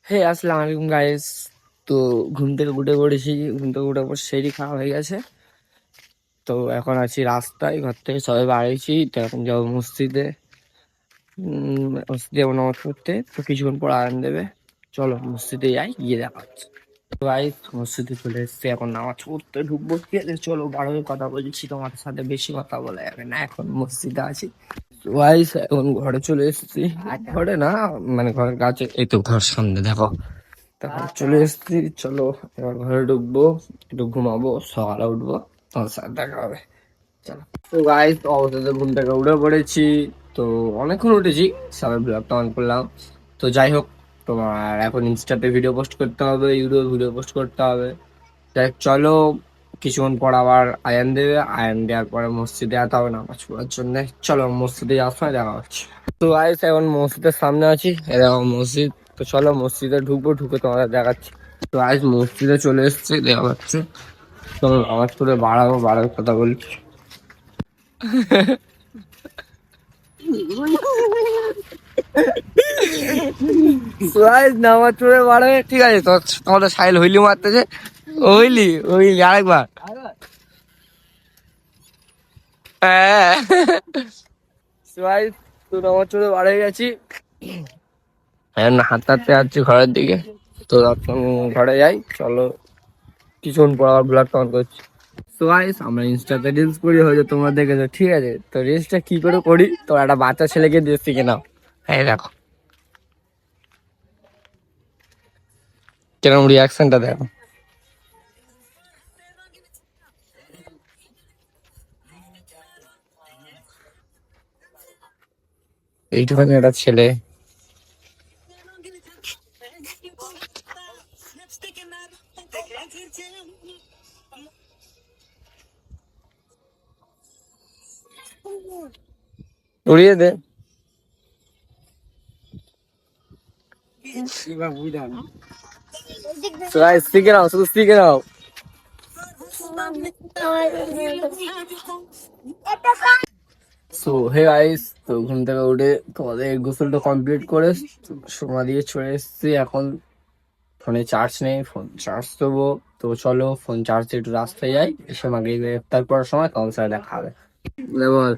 হে আসসালামু আলাইকুম গাইস। তো ঘুম থেকে উঠে পড়েছি, ঘুম থেকে উঠে পর সেরি খাওয়া হয়ে গেছে। তো এখন আছি রাস্তায়, ঘর থেকে সবাই বাড়িয়েছি। তো এখন যাবো মসজিদে, মসজিদে যাবো নামাজ পড়তে। তো কিছুক্ষণ পর আজান দেবে, চলো মসজিদে যাই, গিয়ে দেখা হচ্ছে। তো গাইস মসজিদে চলে এসছি, এখন নামাজ পড়তে ঢুকবো। ঠিক আছে চলো, বারোই কথা বলছি, তোমার সাথে বেশি কথা বলা যাবে না, এখন মসজিদে আছি। তো গাইস এখন ঘরে চলে এসেছি, ঘরে না মানে ঘরের কাছে, এই তো ঘর সামনে দেখো। তারপর চলে এসেছি, চলো এবার ঘরে ঢুকবো, একটু ঘুমাবো, সকালে উঠবো, তোমার সাথে দেখা হবে। চলো। তো গাইস অবশেষে ঘুম থেকে উঠে পড়েছি। তো অনেকক্ষণ উঠেছি, সবাই ব্লগটা অন করলাম। তো যাই হোক, তোমার এখন ইনস্টাতে ভিডিও পোস্ট করতে হবে, ইউটিউবে ভিডিও পোস্ট করতে হবে। যাই হোক, চলো কিছুক্ষণ পর আবার আয়ান দেবে, আয়ান দেওয়ার পরে মসজিদে যেতে হবে নামাজ পড়ার জন্য। চলো মসজিদে যাওয়ার সময় দেখা হচ্ছে। তো গাইস এখন মসজিদের সামনে আছি, এরকম মসজিদ। তো চলো মসজিদে ঢুকবো, ঢুকে তোমাদের দেখাচ্ছি। তো আজ মসজিদে চলে এসেছি, দেখা যাচ্ছে। চলো নামাজ পড়ে বাড়াবো, বাড়ার কথা বলছি। গাইস নামাজ পড়ে বাড়াবে, ঠিক আছে। তো তোমাদের সাইল হইলি মারতেছে, হইলি হইলি আরেকবার। হ্যাঁ গাইস, তো নামাজ পড়ে বাড়ে গেছি, এখন হাঁটতে হাঁটতে যাচ্ছি ঘরের দিকে। তো এখন ঘরে যাই, চলো কিছুক্ষণ পর আবার ব্লগটা অন করছি। তো গাইস আমরা ইনস্টাতে রিলস করি, হয়তো তোমরা দেখেছো, ঠিক আছে। তো রিলসটা কি করে করি, তো একটা বাচ্চা ছেলেকে দিয়ে শিখে নাও। এই দেখো কিরকম রিয়াকশনটা, দেখো। এইটুখানি একটা ছেলে, উড়িয়ে দে। So guys, শিখে নাও, শুধু শিখে নাও। সো হে গাইস, তো ঘুম থেকে উঠে তোমাদের গোসলটা কমপ্লিট করে সোমা দিয়ে চলে এসেছি। এখন ফোনে চার্জ নেই, ফোন চার্জ দেবো। তো চলো ফোন চার্জ দিয়ে একটু রাস্তায় যাই, এসে মাকে ইফতার করার সময় তোমার সাথে দেখা হবে। বল।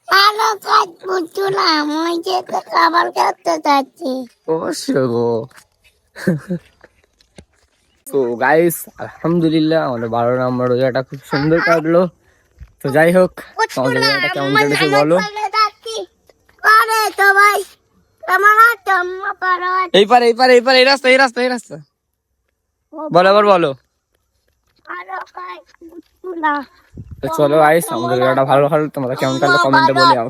ভালো কাজ বুঝলাম, ওই যে তো খাবার খেতে চাচ্ছি। অবশ্যই গো। তো গাইস আলহামদুলিল্লাহ আমাদের 12 নম্বর রোজাটা খুব সুন্দর কাটলো। তো যাই হোক, তোমাদের রোজাটা কেমন কেটেছে বলো। করে তো ভাই আমার জম্মা পারো। এই পারে এই পারে এই পারে, এই রাস্তা এই রাস্তা এই রাস্তা, বলো আবার বলো। ভালো কাজ বুঝলাম। তো চলো গাইস আমাদের রোজাটা ভালো ভালো, তোমরা কেমন কাটলো কমেন্টে বলে যাও।